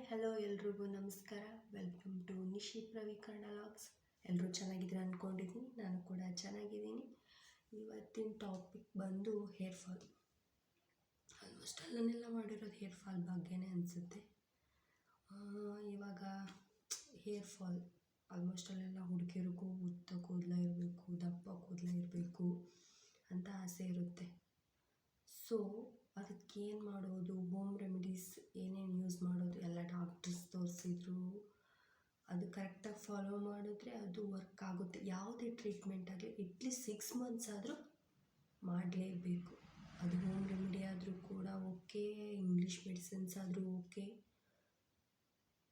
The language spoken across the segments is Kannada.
ಹಲೋ ಎಲ್ರಿಗೂ ನಮಸ್ಕಾರ. ವೆಲ್ಕಮ್ ಟು ನಿಶಿ ಪ್ರವೀಕರಣ ಲಾಗ್ಸ್. ಎಲ್ಲರೂ ಚೆನ್ನಾಗಿದ್ದೀರಾ ಅಂದ್ಕೊಂಡಿದ್ದೀನಿ. ನಾನು ಕೂಡ ಚೆನ್ನಾಗಿದ್ದೀನಿ. ಇವತ್ತಿನ ಟಾಪಿಕ್ ಬಂದು ಹೇರ್ ಫಾಲ್. ಆಲ್ಮೋಸ್ಟ್ ಅಲ್ಲನ್ನೆಲ್ಲ ಮಾಡಿರೋದು ಹೇರ್ ಫಾಲ್ ಬಗ್ಗೆನೇ ಅನಿಸುತ್ತೆ. ಇವಾಗ ಹೇರ್ ಫಾಲ್ ಆಲ್ಮೋಸ್ಟ್ ಅಲ್ಲೆಲ್ಲ ಹುಡುಗಿರಿಗೂ ಉದ್ದ ಕೂದಲ ಇರಬೇಕು, ದಪ್ಪ ಕೂದಲ ಇರಬೇಕು ಅಂತ ಆಸೆ ಇರುತ್ತೆ. ಸೊ ಅದಕ್ಕೆ ಏನು ಮಾಡೋದು, ಹೋಮ್ ರೆಮಿಡೀಸ್ ಏನೇನು ಯೂಸ್ ಮಾಡೋದು ಎಲ್ಲ ಡಾಕ್ಟರ್ಸ್ ತೋರಿಸಿದ್ರು. ಅದು ಕರೆಕ್ಟಾಗಿ ಫಾಲೋ ಮಾಡಿದ್ರೆ ಅದು ವರ್ಕ್ ಆಗುತ್ತೆ. ಯಾವುದೇ ಟ್ರೀಟ್ಮೆಂಟ್ ಆಗಲಿ ಅಟ್ಲೀಸ್ಟ್ 6 months ಆದರೂ ಮಾಡಲೇಬೇಕು. ಅದು ಹೋಮ್ ರೆಮಿಡಿ ಆದರೂ ಕೂಡ ಓಕೆ, ಇಂಗ್ಲೀಷ್ ಮೆಡಿಸಿನ್ಸ್ ಆದರೂ ಓಕೆ.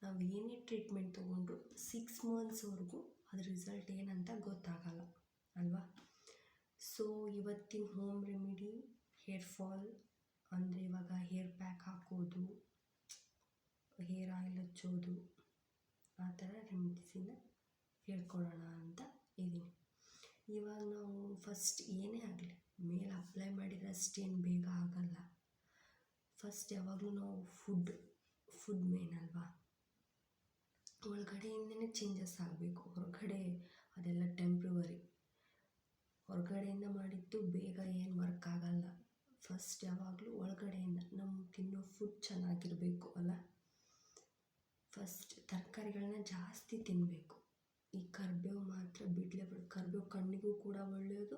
ನಾವು ಏನೇ ಟ್ರೀಟ್ಮೆಂಟ್ ತೊಗೊಂಡ್ರು 6 monthsವರೆಗೂ ಅದ್ರ ರಿಸಲ್ಟ್ ಏನಂತ ಗೊತ್ತಾಗಲ್ಲ ಅಲ್ವಾ. ಸೊ ಇವತ್ತಿನ ಹೋಮ್ ರೆಮಿಡಿ ಹೇರ್ ಫಾಲ್ ಅಂದರೆ ಇವಾಗ ಹೇರ್ ಪ್ಯಾಕ್ ಹಾಕೋದು, ಹೇರ್ ಆಯಿಲ್ ಹಚ್ಚೋದು, ಆ ಥರ ರೆಮಿಡೀಸಿಂದ ಹೇಳ್ಕೊಡೋಣ ಅಂತ ಇದ್ದೀನಿ. ಇವಾಗ ನಾವು ಫಸ್ಟ್ ಏನೇ ಆಗಲಿ ಮೇಲೆ ಅಪ್ಲೈ ಮಾಡಿದರೆ ಅಷ್ಟೇನು ಬೇಗ ಆಗಲ್ಲ. ಫಸ್ಟ್ ಯಾವಾಗಲೂ ನಾವು ಫುಡ್ ಮೇನ್ ಅಲ್ವಾ. ಒಳಗಡೆಯಿಂದನೇ ಚೇಂಜಸ್ ಆಗಬೇಕು. ಹೊರಗಡೆ ಅದೆಲ್ಲ ಟೆಂಪ್ರವರಿ. ಹೊರಗಡೆಯಿಂದ ಮಾಡಿದ್ದು ಬೇಗ ಏನು ವರ್ಕ್ ಆಗಲ್ಲ. ಫಸ್ಟ್ ಯಾವಾಗಲೂ ಒಳಗಡೆಯಿಂದ ನಮ್ಮ ತಿನ್ನೋ ಫುಡ್ ಚೆನ್ನಾಗಿರಬೇಕು ಅಲ್ಲ. ಫಸ್ಟ್ ತರಕಾರಿಗಳನ್ನ ಜಾಸ್ತಿ ತಿನ್ನಬೇಕು. ಈ ಕರಿಬೇವು ಮಾತ್ರ ಬಿಡಲೇಬೇಡ. ಕರಿಬೇವು ಕಣ್ಣಿಗೂ ಕೂಡ ಒಳ್ಳೆಯದು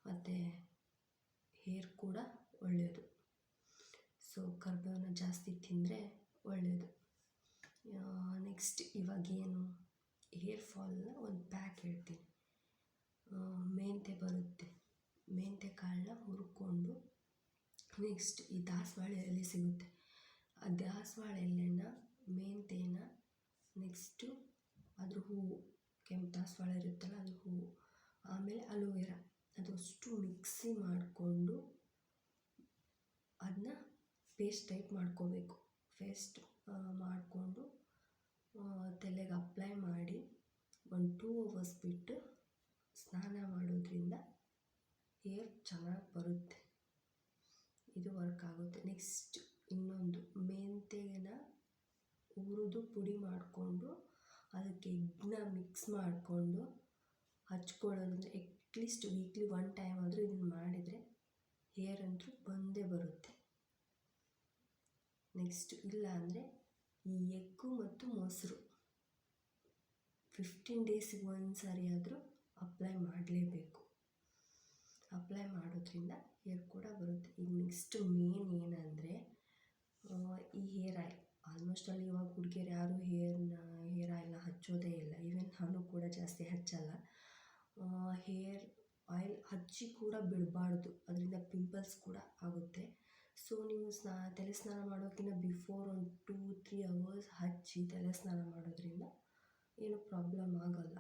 ಮತ್ತು ಹೇರ್ ಕೂಡ ಒಳ್ಳೆಯದು. ಸೊ ಕರಿಬೇವನ್ನ ಜಾಸ್ತಿ ತಿಂದರೆ ಒಳ್ಳೆಯದು. ನೆಕ್ಸ್ಟ್ ಇವಾಗೇನು ಹೇರ್ ಫಾಲ್ನ ಒಂದು ಪ್ಯಾಕ್ ಹೇಳ್ತೀನಿ. ಮೆಂತ್ಯ ಬರುತ್ತೆ, ಮೆಂತ್ಯ ಕಾಳನ್ನ ಹುರ್ಕೊಂಡು, ನೆಕ್ಸ್ಟ್ ಈ ದಾಸವಾಳ ಎಲೆ ಸಿಗುತ್ತೆ, ಆ ದಾಸವಾಳ ಎಲೆನ, ಮೆಂತ್ಯನ, ನೆಕ್ಸ್ಟು ಅದ್ರ ಹೂವು, ಕೆಂಪು ದಾಸವಾಳ ಇರುತ್ತಲ್ಲ ಅದ್ರ ಹೂವು, ಆಮೇಲೆ ಅಲೋವೆರಾ, ಅದಷ್ಟು ಮಿಕ್ಸಿ ಮಾಡಿಕೊಂಡು ಅದನ್ನ ಪೇಸ್ಟ್ ಟೈಪ್ ಮಾಡ್ಕೋಬೇಕು. ಪೇಸ್ಟ್ ಮಾಡಿಕೊಂಡು ತಲೆಗೆ ಅಪ್ಲೈ ಮಾಡಿ 1-2 hours ಬಿಟ್ಟು ಸ್ನಾನ ಮಾಡೋದ್ರಿಂದ ಹೇರ್ ಚೆನ್ನಾಗಿ ಬರುತ್ತೆ. ಇದು ವರ್ಕ್ ಆಗುತ್ತೆ. ನೆಕ್ಸ್ಟ್ ಇನ್ನೊಂದು, ಮೆಂತ್ಯನ ಹುರಿದು ಪುಡಿ ಮಾಡಿಕೊಂಡು ಅದಕ್ಕೆ ಎಗ್ನ ಮಿಕ್ಸ್ ಮಾಡಿಕೊಂಡು ಹಚ್ಕೊಳ್ಳೋದ್ರಿಂದ ಅಟ್ಲೀಸ್ಟ್ ವೀಕ್ಲಿ 1 time ಆದರೂ ಇದನ್ನು ಮಾಡಿದರೆ ಹೇರ್ ಅಂತೂ ಬಂದೇ ಬರುತ್ತೆ. ನೆಕ್ಸ್ಟ್ ಇಲ್ಲ ಅಂದರೆ ಈ ಎಗ್ಗು ಮತ್ತು ಮೊಸರು 15 daysಗೆ ಒಂದು ಸಾರಿ ಆದರೂ ಅಪ್ಲೈ ಮಾಡಲೇಬೇಕು. ಅಪ್ಲೈ ಮಾಡೋದ್ರಿಂದ ಹೇರ್ ಕೂಡ ಬರುತ್ತೆ. ಈಗ ನೆಕ್ಸ್ಟ್ ಮೇನ್ ಏನಂದರೆ ಈ ಹೇರ್ ಆಯಿಲ್. ಆಲ್ಮೋಸ್ಟ್ ಅಲ್ಲಿ ಇವಾಗ ಹುಡುಗಿಯರು ಯಾರೂ ಹೇರ್ ಆಯಿಲ್ನ ಹಚ್ಚೋದೇ ಇಲ್ಲ. ಈವನ್ ನಾನು ಕೂಡ ಜಾಸ್ತಿ ಹಚ್ಚಲ್ಲ. ಹೇರ್ ಆಯಿಲ್ ಹಚ್ಚಿ ಕೂಡ ಬಿಡಬಾರ್ದು, ಅದರಿಂದ ಪಿಂಪಲ್ಸ್ ಕೂಡ ಆಗುತ್ತೆ. ಸೊ ನೀವು ತಲೆ ಸ್ನಾನ ಮಾಡೋಕ್ಕಿಂತ ಬಿಫೋರ್ ಒಂದು 2-3 hours ಹಚ್ಚಿ ತಲೆ ಸ್ನಾನ ಮಾಡೋದ್ರಿಂದ ಏನು ಪ್ರಾಬ್ಲಮ್ ಆಗೋಲ್ಲ.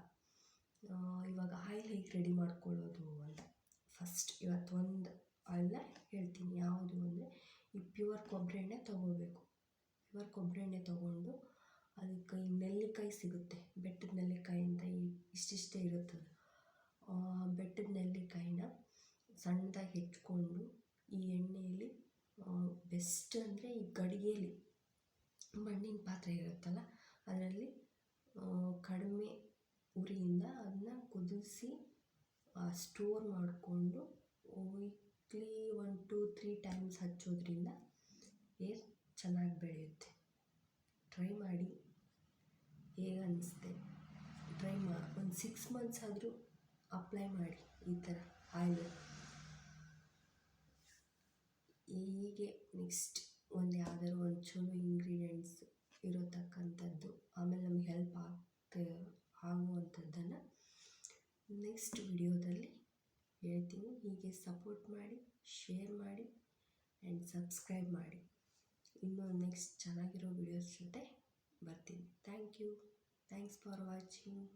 ಇವಾಗ ಆಯಿಲ್ ಹೇಗೆ ರೆಡಿ ಮಾಡ್ಕೊಳ್ಳೋದು ಅಂತ ಫಸ್ಟ್ ಇವತ್ತೊಂದು ಆಯಿಲ್ನ ಹೇಳ್ತೀನಿ. ಯಾವುದು ಅಂದರೆ ಈ ಪ್ಯೂರ್ ಕೊಬ್ಬರಿ ಎಣ್ಣೆ ತೊಗೋಬೇಕು. ಪ್ಯೂರ್ ಕೊಬ್ಬರಿ ಎಣ್ಣೆ ತೊಗೊಂಡು ಅದಕ್ಕೆ ಈ ನೆಲ್ಲಿಕಾಯಿ ಸಿಗುತ್ತೆ, ಬೆಟ್ಟದ ನೆಲ್ಲಿಕಾಯಿ ಅಂತ ಇಷ್ಟಿಷ್ಟೇ ಇರುತ್ತದೆ. ಬೆಟ್ಟದ ನೆಲ್ಲಿಕಾಯಿನ ಸಣ್ಣದಾಗಿ ಹೆಚ್ಕೊಂಡು ಈ ಎಣ್ಣೆಯಲ್ಲಿ ಬೆಸ್ಟ್ ಅಂದರೆ ಈ ಗಡಿಗೆಯಲ್ಲಿ ಮಣ್ಣಿನ ಪಾತ್ರೆ ಇರುತ್ತಲ್ಲ ಅದರಲ್ಲಿ ಕಡಿಮೆ ಉರಿಯಿಂದ ಅದನ್ನ ಕುದಿಸಿ ಸ್ಟೋರ್ ಮಾಡಿಕೊಂಡು ವೀಕ್ಲಿ 1-3 times ಹಚ್ಚೋದ್ರಿಂದ ಹೇರ್ ಚೆನ್ನಾಗಿ ಬೆಳೆಯುತ್ತೆ. ಟ್ರೈ ಮಾಡಿ, ಹೇಗೆ ಅನ್ನಿಸುತ್ತೆ ಟ್ರೈ ಒಂದು 6 months ಆದರೂ ಅಪ್ಲೈ ಮಾಡಿ ಈ ಥರ ಆಯಿಲ್. ಹೀಗೆ ನೆಕ್ಸ್ಟ್ ಒಂದು ಯಾವ್ದಾದ್ರು ಒಂದು ಚಲೋ ಇಂಗ್ರೀಡಿಯೆಂಟ್ಸ್ ಇರೋತಕ್ಕಂಥದ್ದು, ಆಮೇಲೆ ನಮಗೆ ಹೆಲ್ಪ್ ಆಗುವಂಥದ್ದನ್ನು ನೆಕ್ಸ್ಟ್ ವಿಡಿಯೋದಲ್ಲಿ ಹೇಳ್ತೀನಿ. ಹೀಗೆ ಸಪೋರ್ಟ್ ಮಾಡಿ, ಶೇರ್ ಮಾಡಿ ಆ್ಯಂಡ್ ಸಬ್ಸ್ಕ್ರೈಬ್ ಮಾಡಿ. ಇನ್ನೂ ನೆಕ್ಸ್ಟ್ ಚೆನ್ನಾಗಿರೋ ವಿಡಿಯೋಸ್ ಜೊತೆ ಬರ್ತೀನಿ. Thanks for watching.